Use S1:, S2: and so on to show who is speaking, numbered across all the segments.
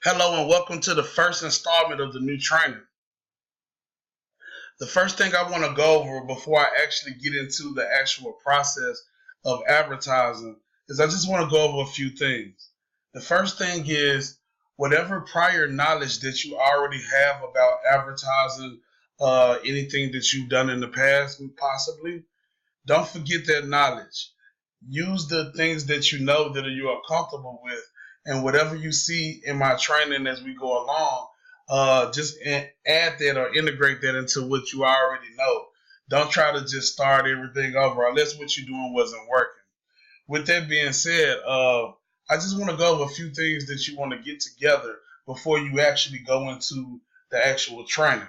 S1: Hello and welcome to the first installment of the new training. The first thing I want to go over before I actually get into the actual process of advertising is I just want to go over a few things. The first thing is whatever prior knowledge that you already have about advertising, anything that you've done in the past possibly, don't forget that knowledge. Use the things that you know that you are comfortable with, and whatever you see in my training as we go along, just add that or integrate that into what you already know. Don't try to just start everything over unless what you're doing wasn't working. With that being said, I just want to go over a few things that you want to get together before you actually go into the actual training.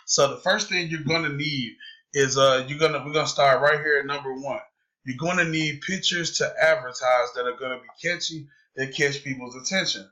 S1: So the first thing you're going to need is we're gonna start right here at number one. You're going to need pictures to advertise that are going to be catchy, that catch people's attention.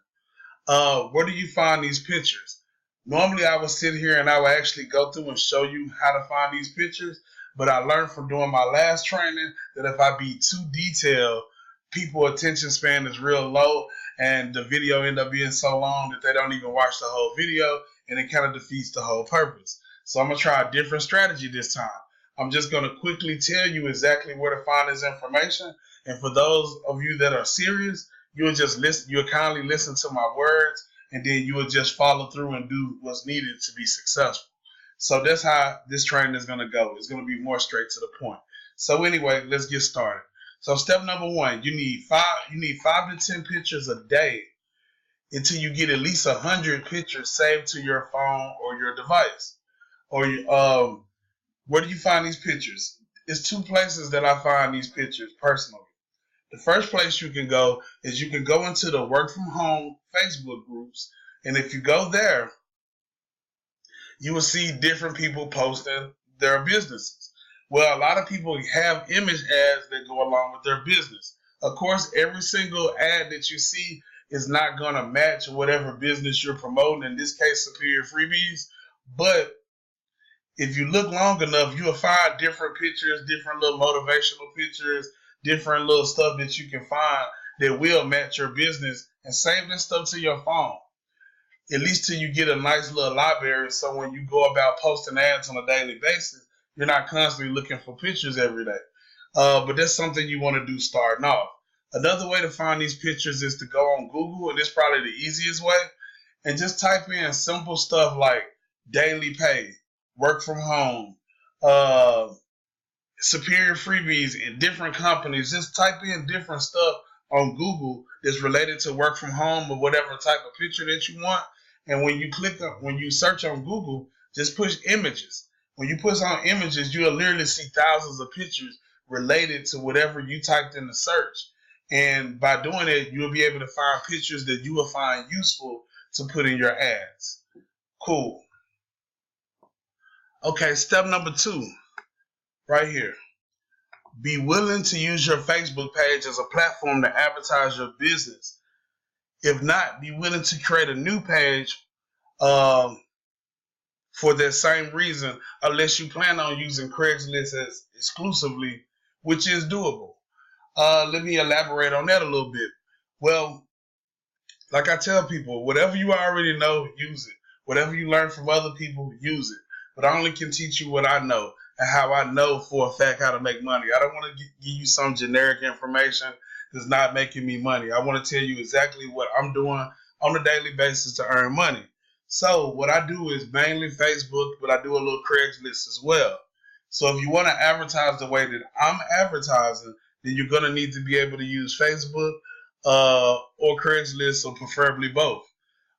S1: Where do you find these pictures? Normally I would sit here and I would actually go through and show you how to find these pictures, but I learned from doing my last training that if I be too detailed, people's attention span is real low and the video end up being so long that they don't even watch the whole video, and it kind of defeats the whole purpose. So I'm going to try a different strategy this time. I'm just going to quickly tell you exactly where to find this information, and for those of you that are serious, you'll just listen. You'll kindly listen to my words, and then you will just follow through and do what's needed to be successful. So that's how this training is going to go. It's going to be more straight to the point. So anyway, let's get started. So step number one, you need 5 to 10 pictures a day until you get at least 100 pictures saved to your phone or your device. Or where do you find these pictures? It's 2 places that I find these pictures personally. The first place you can go is you can go into the work from home Facebook groups, and if you go there, you will see different people posting their businesses. Well, a lot of people have image ads that go along with their business. Of course, every single ad that you see is not going to match whatever business you're promoting, in this case, Superior Freebies, but if you look long enough, you'll find different pictures, different little motivational pictures, different little stuff that you can find that will match your business, and save this stuff to your phone. At least till you get a nice little library, so when you go about posting ads on a daily basis, you're not constantly looking for pictures every day. But that's something you want to do starting off. Another way to find these pictures is to go on Google, and it's probably the easiest way, and just type in simple stuff like daily pay, work from home, Superior Freebies in different companies. Just type in different stuff on Google that's related to work from home or whatever type of picture that you want. And when you search on Google, just push images. When you push on images, you'll literally see thousands of pictures related to whatever you typed in the search. And by doing it, you'll be able to find pictures that you will find useful to put in your ads. Cool. Okay, step number 2, right here. Be willing to use your Facebook page as a platform to advertise your business. If not, be willing to create a new page for that same reason, unless you plan on using Craigslist as exclusively, which is doable. Let me elaborate on that a little bit. Well, like I tell people, whatever you already know, use it. Whatever you learn from other people, use it. But I only can teach you what I know and how I know for a fact how to make money. I don't want to give you some generic information that's not making me money. I want to tell you exactly what I'm doing on a daily basis to earn money. So what I do is mainly Facebook, but I do a little Craigslist as well. So if you want to advertise the way that I'm advertising, then you're going to need to be able to use Facebook or Craigslist, or preferably both.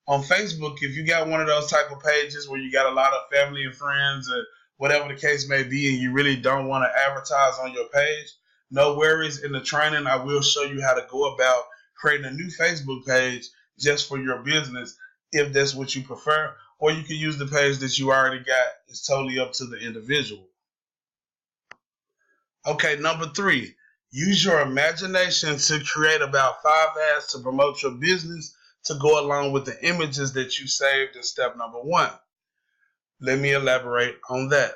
S1: On Facebook, if you got one of those type of pages where you got a lot of family and friends or whatever the case may be, and you really don't want to advertise on your page, no worries. In the training, I will show you how to go about creating a new Facebook page just for your business, if that's what you prefer, or you can use the page that you already got. It's totally up to the individual. Okay, number 3, use your imagination to create about 5 ads to promote your business to go along with the images that you saved in step number 1. Let me elaborate on that.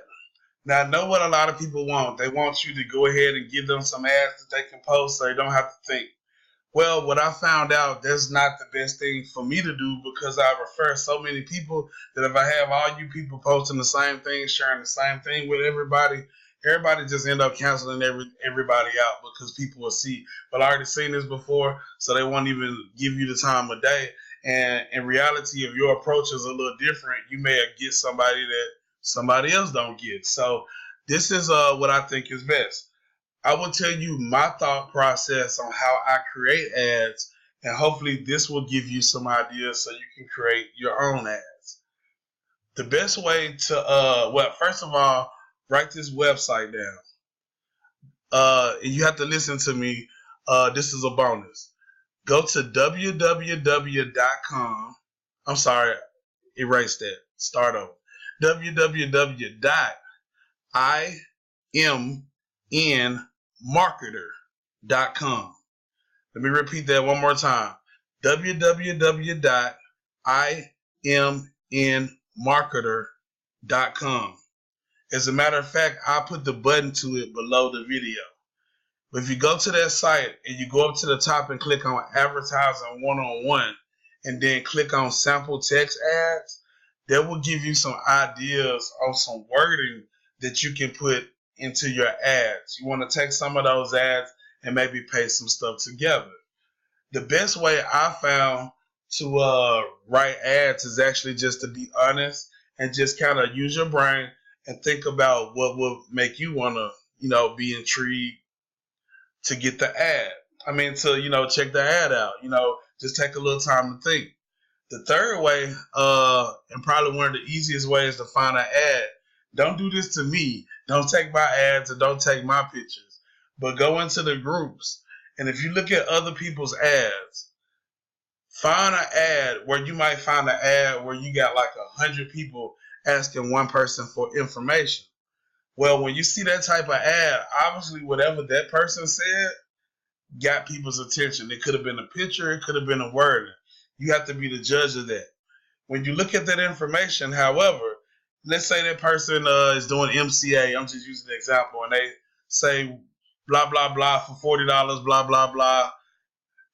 S1: Now, I know what a lot of people want. They want you to go ahead and give them some ads that they can post so they don't have to think. Well, what I found out, that's not the best thing for me to do because I refer so many people that if I have all you people posting the same thing, sharing the same thing with everybody, everybody just end up canceling everybody out because people will see. But I already seen this before, so they won't even give you the time of day. And in reality, if your approach is a little different, you may get somebody that somebody else don't get. So this is what I think is best. I will tell you my thought process on how I create ads, and hopefully this will give you some ideas so you can create your own ads. The best way to, well, first of all, write this website down. And you have to listen to me. This is a bonus. Go to www.com. I'm sorry, erase that. Start over. www.imnmarketer.com. Let me repeat that one more time. www.imnmarketer.com. As a matter of fact, I'll put the button to it below the video. But if you go to that site and you go up to the top and click on Advertising One-on-One and then click on Sample Text Ads, that will give you some ideas on some wording that you can put into your ads. You want to take some of those ads and maybe paste some stuff together. The best way I found to write ads is actually just to be honest and just kind of use your brain and think about what would make you want to, be intrigued to get the ad. I mean, to, check the ad out, just take a little time to think. The third way, and probably one of the easiest ways to find an ad, don't do this to me. Don't take my ads and don't take my pictures, but go into the groups. And if you look at other people's ads, find an ad where you might find an ad where you got like 100 people asking one person for information. Well, when you see that type of ad, obviously whatever that person said got people's attention. It could have been a picture, it could have been a word. You have to be the judge of that. When you look at that information, however, let's say that person is doing MCA. I'm just using an example, and they say blah blah blah for $40, blah blah blah.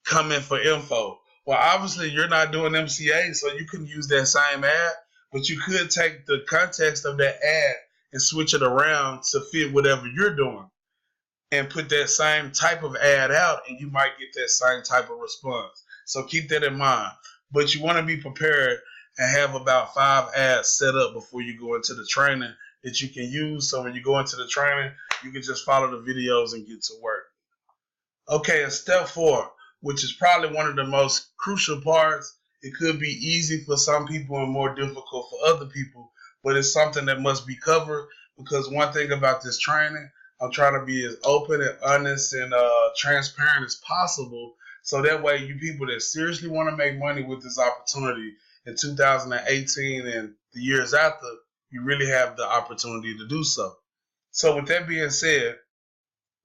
S1: Come in for info. Well, obviously you're not doing MCA, so you couldn't use that same ad, but you could take the context of that ad and switch it around to fit whatever you're doing and put that same type of ad out, and you might get that same type of response. So keep that in mind. But you want to be prepared and have about 5 ads set up before you go into the training that you can use. So when you go into the training, you can just follow the videos and get to work. Okay, and step 4, which is probably one of the most crucial parts. It could be easy for some people and more difficult for other people, but it's something that must be covered, because one thing about this training, I'm trying to be as open and honest and transparent as possible, so that way you people that seriously want to make money with this opportunity in 2018 and the years after, you really have the opportunity to do so. So with that being said,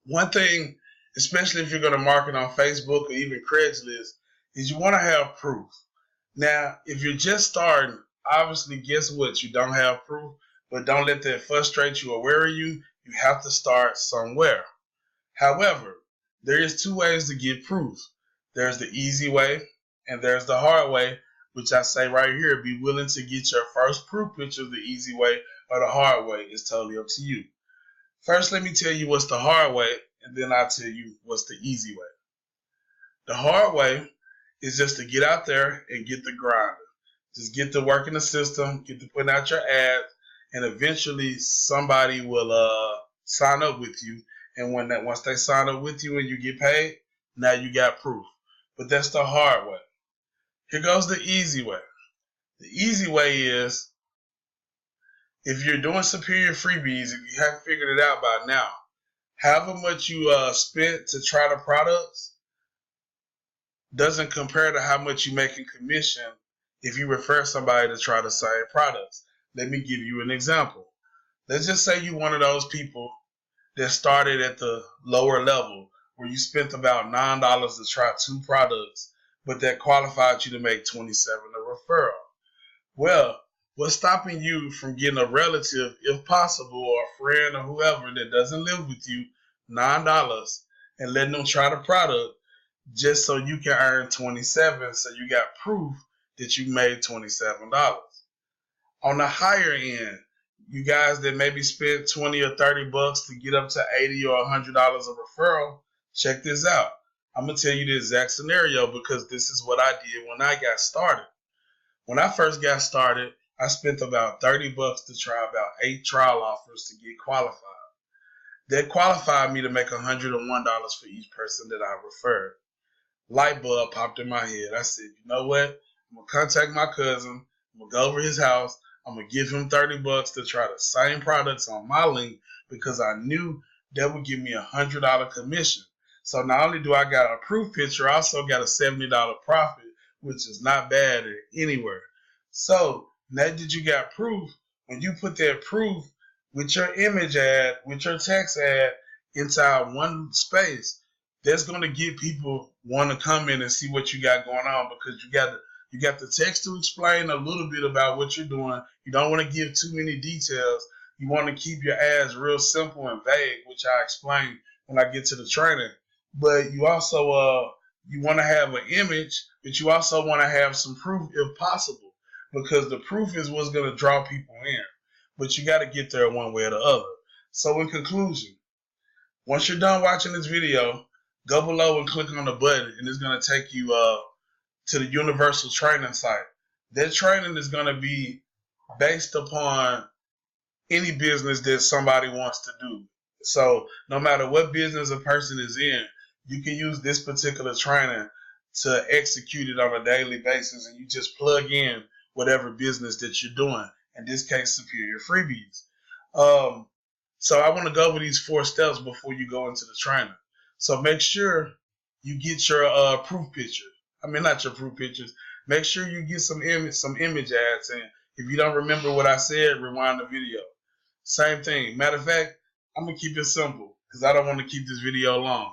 S1: one thing, especially if you're going to market on Facebook or even Craigslist, is you want to have proof. Now, if you're just starting, obviously, guess what? You don't have proof, but don't let that frustrate you or worry you. You have to start somewhere. However, there is 2 ways to get proof. There's the easy way and there's the hard way, which I say right here, be willing to get your first proof picture the easy way or the hard way. It's totally up to you. First, let me tell you what's the hard way, and then I'll tell you what's the easy way. The hard way is just to get out there and get the grinder. Just get to work in the system, get to putting out your ads, and eventually somebody will sign up with you. And once they sign up with you and you get paid, now you got proof. But that's the hard way. Here goes the easy way. The easy way is, if you're doing superior freebies, if you haven't figured it out by now, however much you spent to try the products doesn't compare to how much you make in commission if you refer somebody to try the same products. Let me give you an example. Let's just say you're one of those people that started at the lower level where you spent about $9 to try 2 products, but that qualified you to make $27 a referral. Well, what's stopping you from getting a relative, if possible, or a friend or whoever that doesn't live with you, $9 and letting them try the product, just so you can earn 27, so you got proof that you made $27. On the higher end, you guys that maybe spent 20 or 30 bucks to get up to 80 or $100 of referral, check this out. I'm going to tell you the exact scenario because this is what I did when I got started. When I first got started, I spent about 30 bucks to try about 8 trial offers to get qualified. That qualified me to make $101 for each person that I referred. Light bulb popped in my head. I said, you know what? I'm going to contact my cousin. I'm going to go over his house. I'm going to give him 30 bucks to try the same products on my link because I knew that would give me $100 commission. So not only do I got a proof picture, I also got a $70 profit, which is not bad anywhere. So now that you got proof, when you put that proof with your image ad, with your text ad inside one space, that's going to get people want to come in and see what you got going on because you got the text to explain a little bit about what you're doing. You don't want to give too many details. You want to keep your ads real simple and vague, which I explain when I get to the training. But you also you want to have an image, but you also want to have some proof if possible, because the proof is what's going to draw people in. But you got to get there one way or the other. So in conclusion, once you're done watching this video, go below and click on the button, and it's going to take you to the Universal Training site. That training is going to be based upon any business that somebody wants to do. So no matter what business a person is in, you can use this particular training to execute it on a daily basis, and you just plug in whatever business that you're doing. In this case, Superior Freebies. So I want to go over these 4 steps before you go into the training. So make sure you get your proof picture. I mean, not your proof pictures. Make sure you get some image ads. And if you don't remember what I said, rewind the video. Same thing. Matter of fact, I'm going to keep it simple because I don't want to keep this video long.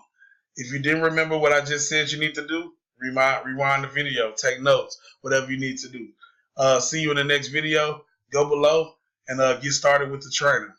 S1: If you didn't remember what I just said you need to do, rewind the video. Take notes, whatever you need to do. See you in the next video. Go below and get started with the training.